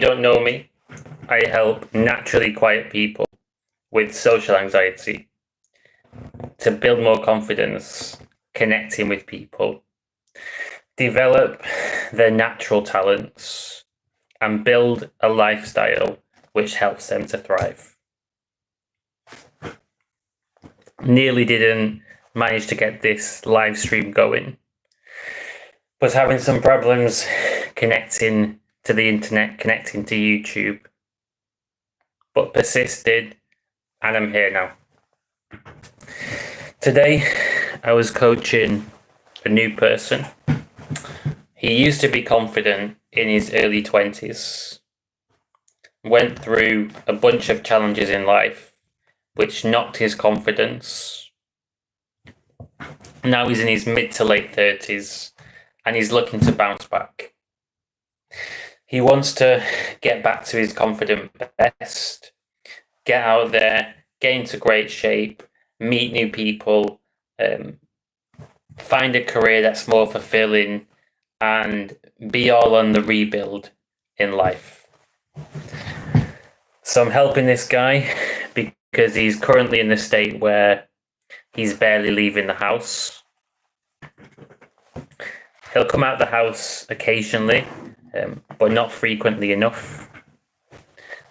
don't know me, I help naturally quiet people with social anxiety to build more confidence, connecting with people, develop their natural talents, and build a lifestyle which helps them to thrive. Nearly didn't manage to get this live stream going. Was having some problems connecting to the internet, connecting to YouTube, but persisted, and I'm here now. Today, I was coaching a new person. He used to be confident in his early 20s, went through a bunch of challenges in life, which knocked his confidence. Now he's in his mid to late 30s, and he's looking to bounce back. He wants to get back to his confident best, get out there, get into great shape, meet new people, find a career that's more fulfilling, and be all on the rebuild in life. So I'm helping this guy because he's currently in the state where he's barely leaving the house. He'll come out the house occasionally, but not frequently enough.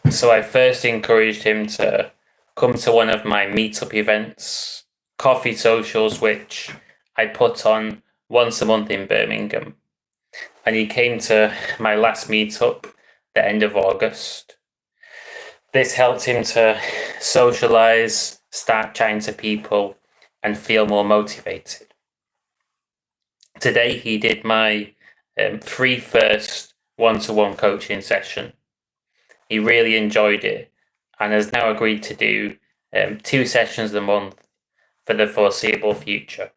So I first encouraged him to come to one of my meetup events, coffee socials, which I put on once a month in Birmingham. And he came to my last meetup, the end of August. This helped him to socialize, start chatting to people, and feel more motivated. Today, he did my free first one-to-one coaching session. He really enjoyed it and has now agreed to do 2 sessions a month for the foreseeable future.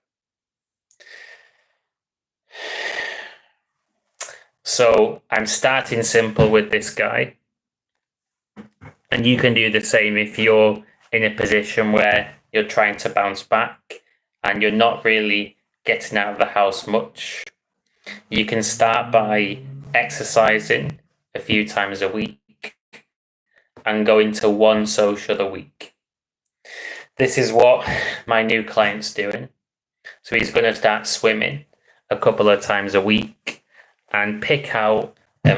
So I'm starting simple with this guy. And you can do the same if you're in a position where you're trying to bounce back and you're not really getting out of the house much. You can start by exercising a few times a week and going to one social a week. This is what my new client's doing. So he's going to start swimming a couple of times a week and pick out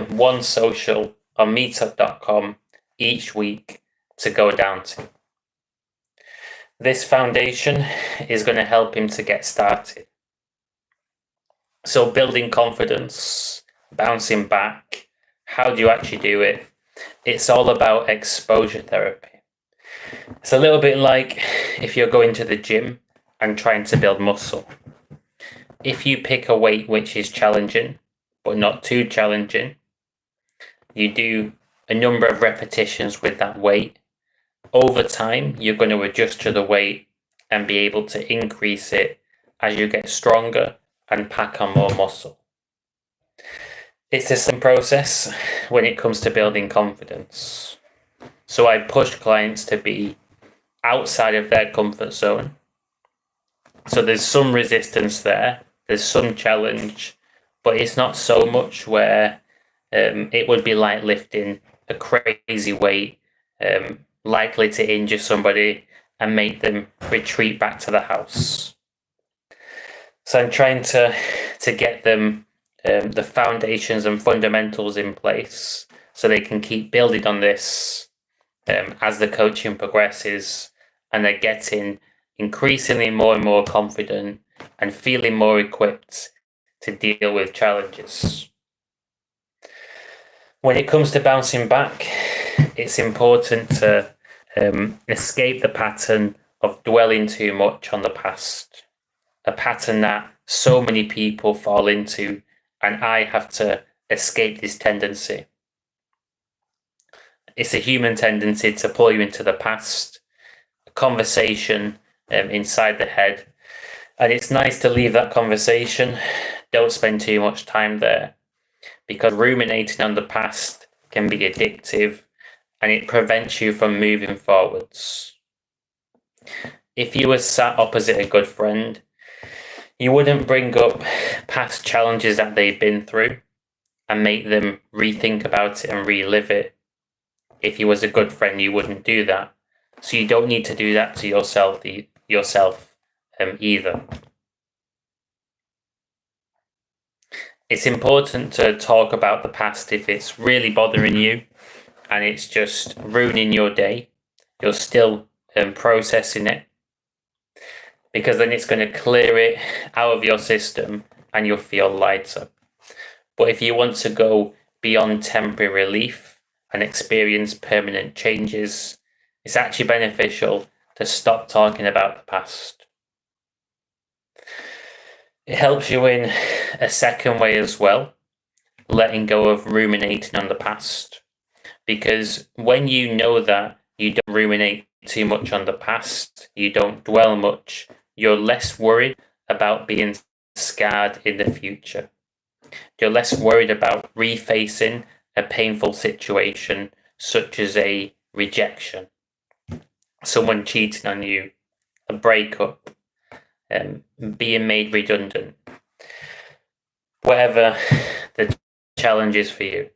one social on meetup.com each week to go down to. This foundation is going to help him to get started. So building confidence, bouncing back, how do you actually do it? It's all about exposure therapy. It's a little bit like if you're going to the gym and trying to build muscle. If you pick a weight which is challenging, but not too challenging, you do a number of repetitions with that weight. Over time, you're going to adjust to the weight and be able to increase it as you get stronger and pack on more muscle. It's the same process when it comes to building confidence. So I push clients to be outside of their comfort zone. So there's some resistance there, there's some challenge, but it's not so much where it would be like lifting a crazy weight, likely to injure somebody and make them retreat back to the house. So I'm trying to get them the foundations and fundamentals in place so they can keep building on this as the coaching progresses and they're getting increasingly more and more confident and feeling more equipped to deal with challenges. When it comes to bouncing back, it's important to escape the pattern of dwelling too much on the past, a pattern that so many people fall into, and I have to escape this tendency. It's a human tendency to pull you into the past, a conversation inside the head, and it's nice to leave that conversation. Don't spend too much time there, because ruminating on the past can be addictive and it prevents you from moving forwards. If you were sat opposite a good friend, you wouldn't bring up past challenges that they've been through. and make them rethink about it and relive it. If you was a good friend, you wouldn't do that. So you don't need to do that to yourself either. It's important to talk about the past if it's really bothering you and it's just ruining your day. You're still processing it, because then it's going to clear it out of your system and you'll feel lighter. But if you want to go beyond temporary relief and experience permanent changes, it's actually beneficial to stop talking about the past. It helps you in a second way as well, letting go of ruminating on the past. Because when you know that you don't ruminate too much on the past, you don't dwell much, you're less worried about being scarred in the future. You're less worried about refacing a painful situation, such as a rejection, someone cheating on you, a breakup, being made redundant, whatever the challenge is for you.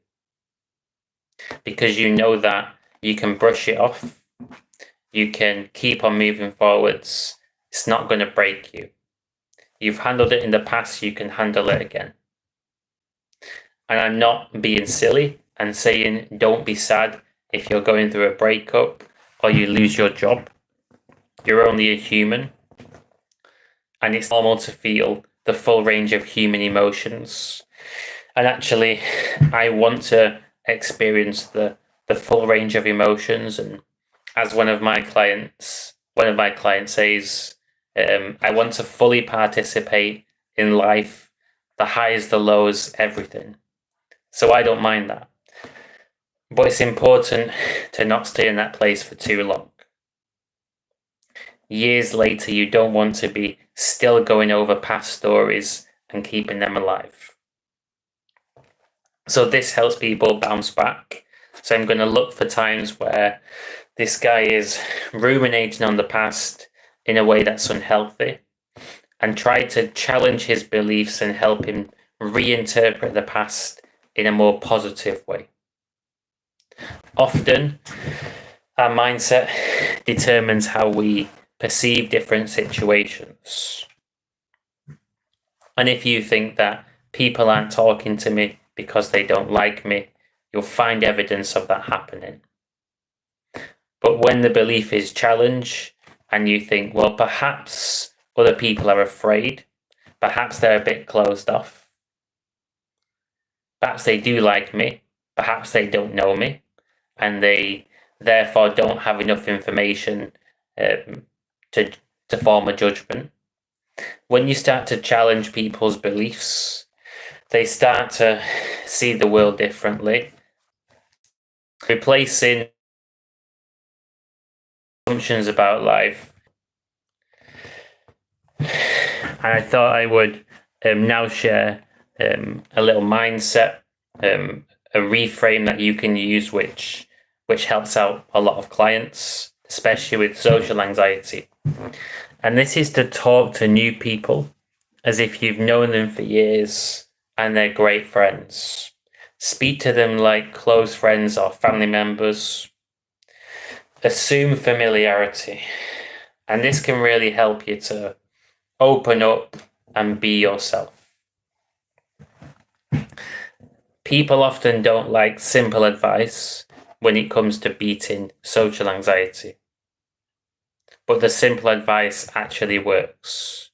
Because you know that you can brush it off, you can keep on moving forwards, it's not going to break you. You've handled it in the past, you can handle it again. And I'm not being silly and saying don't be sad if you're going through a breakup or you lose your job. You're only a human. And it's normal to feel the full range of human emotions. And actually, I want to experience the full range of emotions. And as one of my clients says, I want to fully participate in life, the highs, the lows, everything. So I don't mind that. But it's important to not stay in that place for too long. Years later, you don't want to be still going over past stories and keeping them alive. So this helps people bounce back. So I'm going to look for times where this guy is ruminating on the past in a way that's unhealthy, and try to challenge his beliefs and help him reinterpret the past in a more positive way. Often, our mindset determines how we perceive different situations. And if you think that people aren't talking to me because they don't like me, you'll find evidence of that happening. But when the belief is challenged and you think, well, perhaps other people are afraid, perhaps they're a bit closed off, perhaps they do like me, perhaps they don't know me, and they therefore don't have enough information to form a judgment. When you start to challenge people's beliefs, they start to see the world differently, replacing assumptions about life. And I thought I would now share a little mindset, a reframe that you can use, which helps out a lot of clients, especially with social anxiety. And this is to talk to new people as if you've known them for years and they're great friends. Speak to them like close friends or family members. Assume familiarity. And this can really help you to open up and be yourself. People often don't like simple advice when it comes to beating social anxiety. But the simple advice actually works.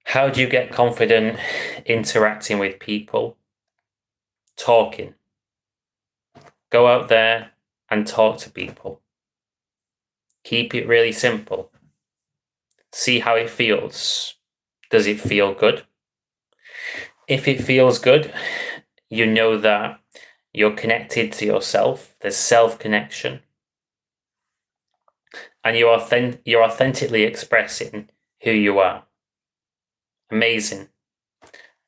How do you get confident interacting with people? Talking. Go out there and talk to people. Keep it really simple. See how it feels. Does it feel good? If it feels good, you know that you're connected to yourself. There's self-connection. And you're authentically expressing who you are. Amazing.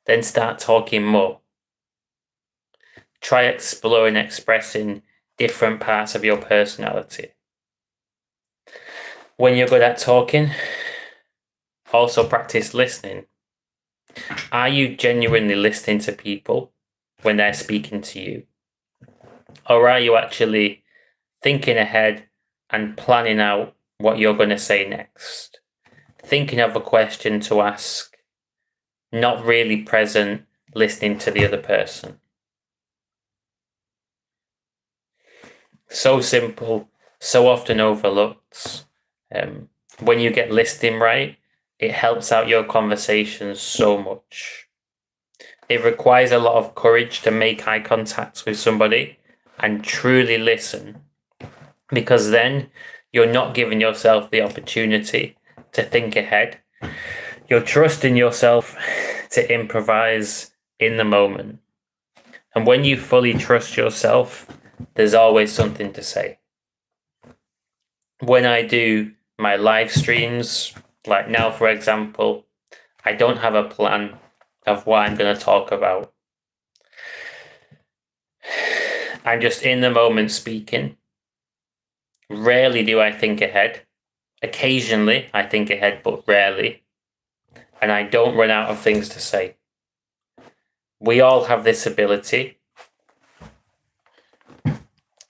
Then start talking more. Try exploring, expressing different parts of your personality. When you're good at talking, also practice listening. Are you genuinely listening to people, when they're speaking to you? Or are you actually thinking ahead and planning out what you're going to say next? Thinking of a question to ask, not really present, listening to the other person. So simple, so often overlooked. When you get listening right, it helps out your conversations so much. It requires a lot of courage to make eye contact with somebody and truly listen, because then you're not giving yourself the opportunity to think ahead. You're trusting yourself to improvise in the moment. And when you fully trust yourself, there's always something to say. When I do my live streams, like now, for example, I don't have a plan of what I'm going to talk about. I'm just in the moment speaking. Rarely do I think ahead. Occasionally I think ahead, but rarely. And I don't run out of things to say. We all have this ability.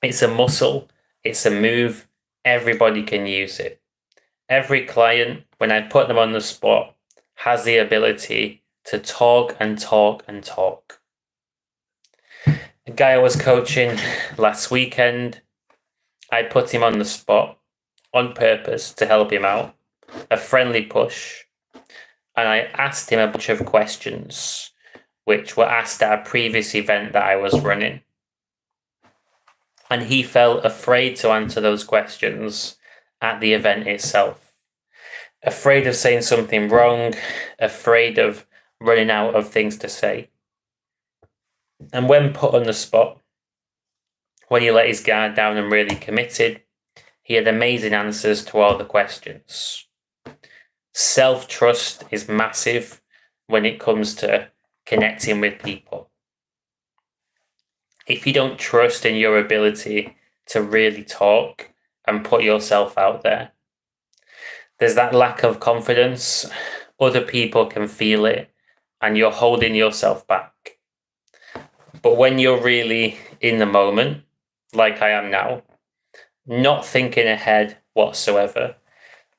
It's a muscle. It's a move. Everybody can use it. Every client, when I put them on the spot, has the ability to talk and talk and talk. A guy I was coaching last weekend, I put him on the spot on purpose to help him out, a friendly push. And I asked him a bunch of questions which were asked at a previous event that I was running. And he felt afraid to answer those questions at the event itself. Afraid of saying something wrong, afraid of running out of things to say. And when put on the spot, when he let his guard down and really committed, he had amazing answers to all the questions. Self-trust is massive when it comes to connecting with people. If you don't trust in your ability to really talk and put yourself out there, there's that lack of confidence. Other people can feel it and you're holding yourself back. But when you're really in the moment, like I am now, not thinking ahead whatsoever,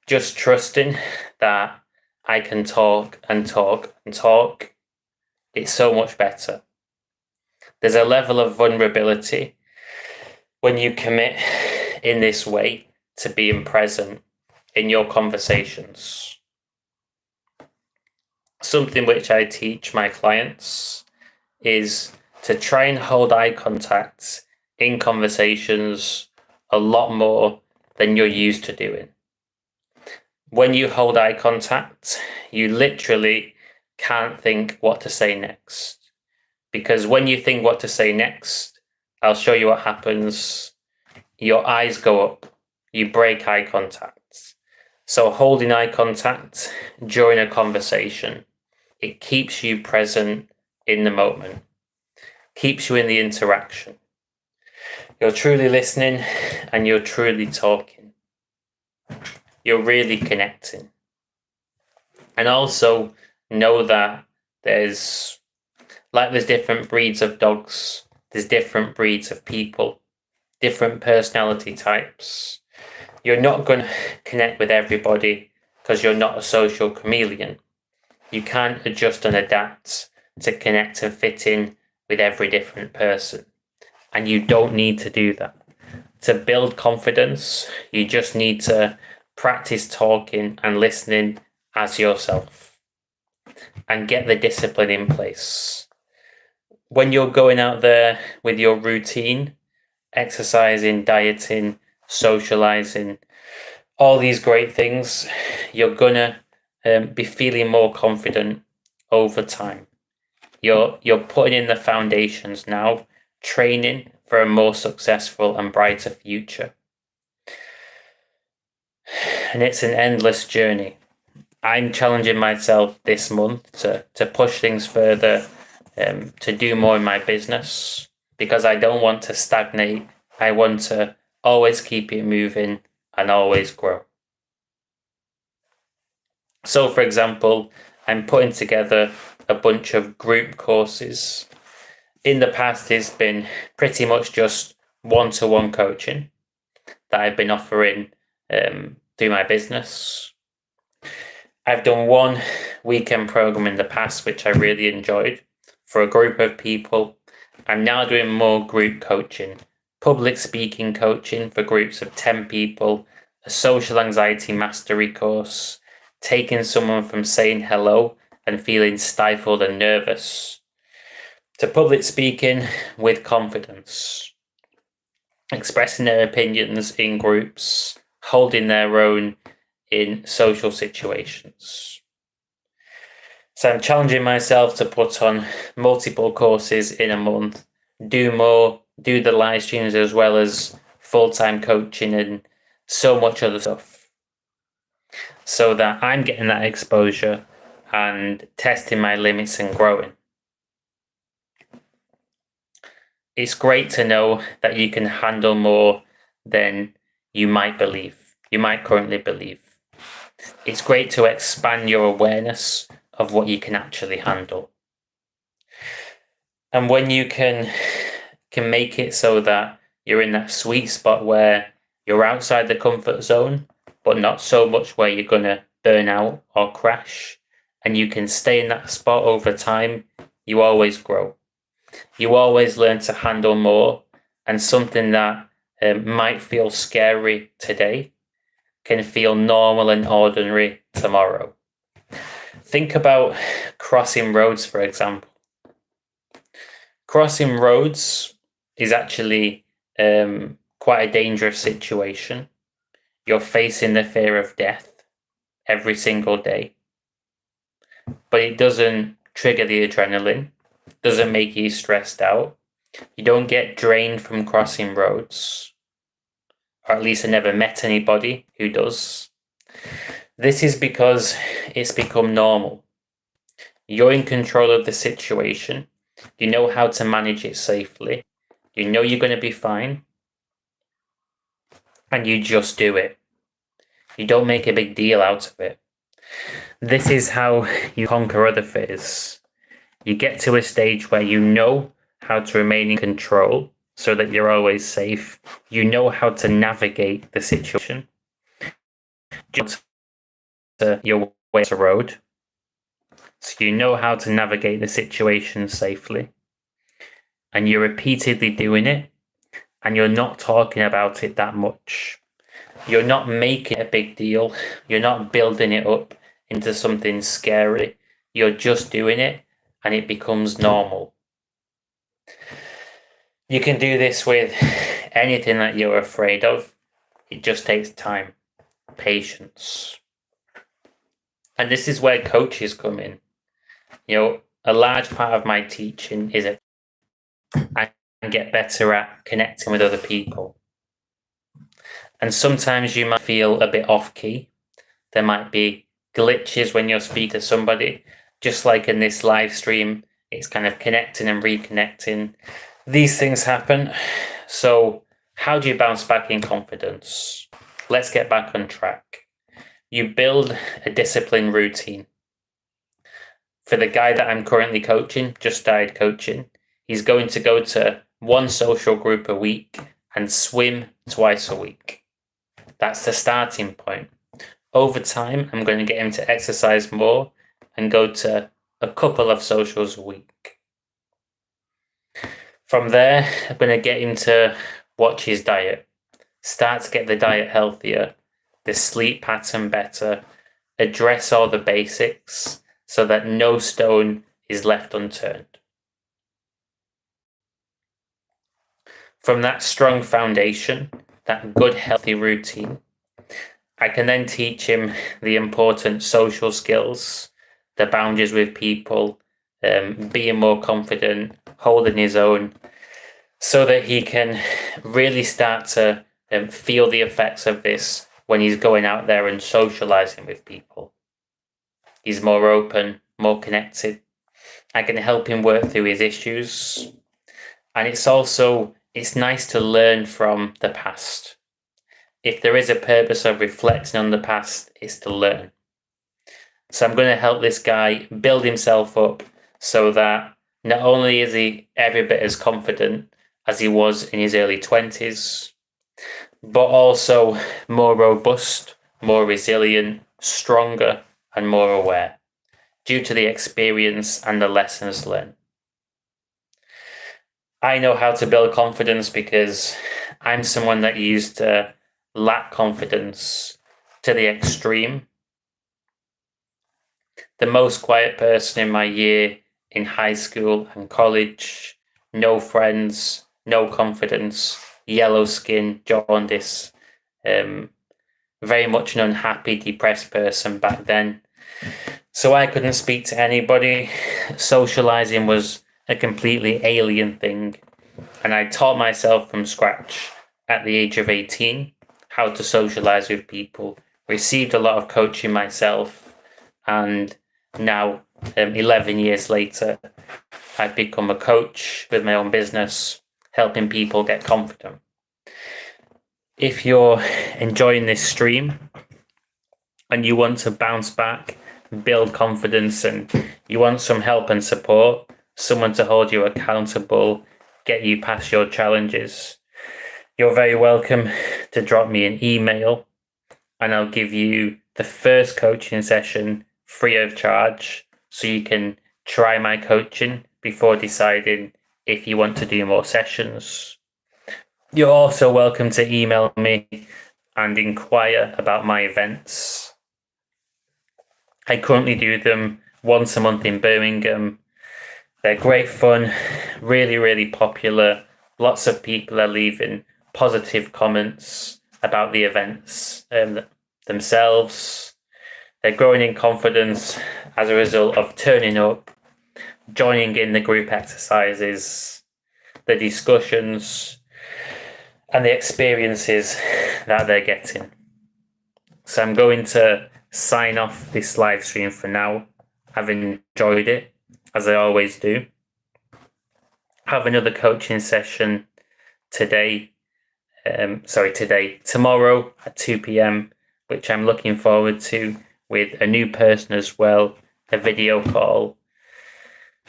just trusting that I can talk and talk and talk, it's so much better. There's a level of vulnerability when you commit in this way to being present in your conversations. Something which I teach my clients is to try and hold eye contact in conversations a lot more than you're used to doing. When you hold eye contact, you literally can't think what to say next. Because when you think what to say next, I'll show you what happens. Your eyes go up. You break eye contact. So holding eye contact during a conversation, it keeps you present in the moment, keeps you in the interaction. You're truly listening and you're truly talking. You're really connecting. And also know that there's different breeds of dogs, there's different breeds of people, different personality types. You're not going to connect with everybody because you're not a social chameleon. You can't adjust and adapt to connect and fit in with every different person. And you don't need to do that. To build confidence, you just need to practice talking and listening as yourself and get the discipline in place. When you're going out there with your routine, exercising, dieting, socializing, all these great things, you're gonna be feeling more confident over time. You're putting in the foundations now, training for a more successful and brighter future. And it's an endless journey. I'm challenging myself this month to push things further, to do more in my business, because I don't want to stagnate. I want to always keep it moving and always grow. So, for example, I'm putting together a bunch of group courses. In the past, it's been pretty much just one-to-one coaching that I've been offering through my business. I've done one weekend program in the past, which I really enjoyed, for a group of people. I'm now doing more group coaching, public speaking coaching for groups of 10 people, a social anxiety mastery course, taking someone from saying hello and feeling stifled and nervous to public speaking with confidence, expressing their opinions in groups, holding their own in social situations. So I'm challenging myself to put on multiple courses in a month, do the live streams as well as full-time coaching and so much other stuff, so that I'm getting that exposure and testing my limits and growing. It's great to know that you can handle more than you might currently believe. It's great to expand your awareness of what you can actually handle. And when you can make it so that you're in that sweet spot where you're outside the comfort zone, but not so much where you're going to burn out or crash, and you can stay in that spot over time, you always grow. You always learn to handle more, and something that might feel scary today can feel normal and ordinary tomorrow. Think about crossing roads, for example. Crossing roads is actually quite a dangerous situation. You're facing the fear of death every single day, but it doesn't trigger the adrenaline, doesn't make you stressed out. You don't get drained from crossing roads, or at least I never met anybody who does. This is because it's become normal. You're in control of the situation. You know how to manage it safely. You know you're going to be fine. And you just do it. You don't make a big deal out of it. This is how you conquer other fears. You get to a stage where you know how to remain in control so that you're always safe. You know how to navigate the situation. Just your way to road. So you know how to navigate the situation safely. And you're repeatedly doing it. And you're not talking about it that much. You're not making a big deal. You're not building it up into something scary. You're just doing it and it becomes normal. You can do this with anything that you're afraid of. It just takes time, patience. And this is where coaches come in. A large part of my teaching is that I can get better at connecting with other people. And sometimes you might feel a bit off key. There might be glitches when you're speaking to somebody, just like in this live stream, it's kind of connecting and reconnecting. These things happen. So how do you bounce back in confidence? Let's get back on track. You build a disciplined routine. For the guy that I'm currently coaching, just started coaching, he's going to go to one social group a week and swim twice a week. That's the starting point. Over time, I'm going to get him to exercise more and go to a couple of socials a week. From there, I'm going to get him to watch his diet, start to get the diet healthier, the sleep pattern better, address all the basics so that no stone is left unturned. From that strong foundation, that good healthy routine, I can then teach him the important social skills, the boundaries with people, being more confident, holding his own, so that he can really start to feel the effects of this when he's going out there and socializing with people. He's more open, more connected. I can help him work through his issues. And it's nice to learn from the past. If there is a purpose of reflecting on the past, it's to learn. So I'm going to help this guy build himself up so that Not only is he every bit as confident as he was in his early 20s, but also more robust, more resilient, stronger, and more aware due to the experience and the lessons learned. I know how to build confidence because I'm someone that used to lack confidence to the extreme. The most quiet person in my year in high school and college, no friends, no confidence, yellow skin, jaundice, very much an unhappy, depressed person back then. So I couldn't speak to anybody. Socializing was a completely alien thing. And I taught myself from scratch at the age of 18 how to socialize with people, received a lot of coaching myself, and now 11 years later, I've become a coach with my own business, helping people get confident. If you're enjoying this stream and you want to bounce back, build confidence, and you want some help and support, someone to hold you accountable, get you past your challenges, you're very welcome to drop me an email and I'll give you the first coaching session free of charge so you can try my coaching before deciding if you want to do more sessions. You're also welcome to email me and inquire about my events. I currently do them once a month in Birmingham. They're great fun, really, really popular. Lots of people are leaving positive comments about the events themselves. They're growing in confidence as a result of turning up, joining in the group exercises, the discussions, and the experiences that they're getting. So I'm going to sign off this live stream for now. I've enjoyed it, as I always do. Have another coaching session tomorrow at 2 p.m, which I'm looking forward to, with a new person as well, a video call.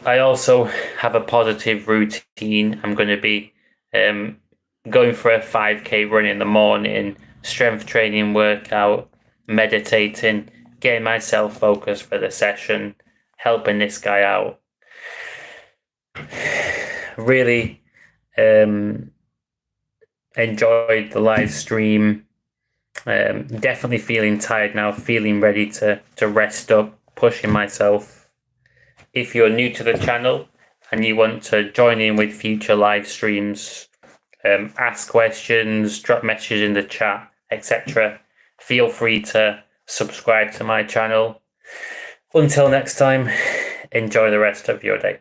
I also have a positive routine. I'm going to be going for a 5K run in the morning, strength training workout, meditating, getting myself focused for the session, helping this guy out. Really enjoyed the live stream. Definitely feeling tired now, feeling ready to rest up, pushing myself. If you're new to the channel and you want to join in with future live streams, ask questions, drop messages in the chat, etc., feel free to subscribe to my channel. Until next time, enjoy the rest of your day.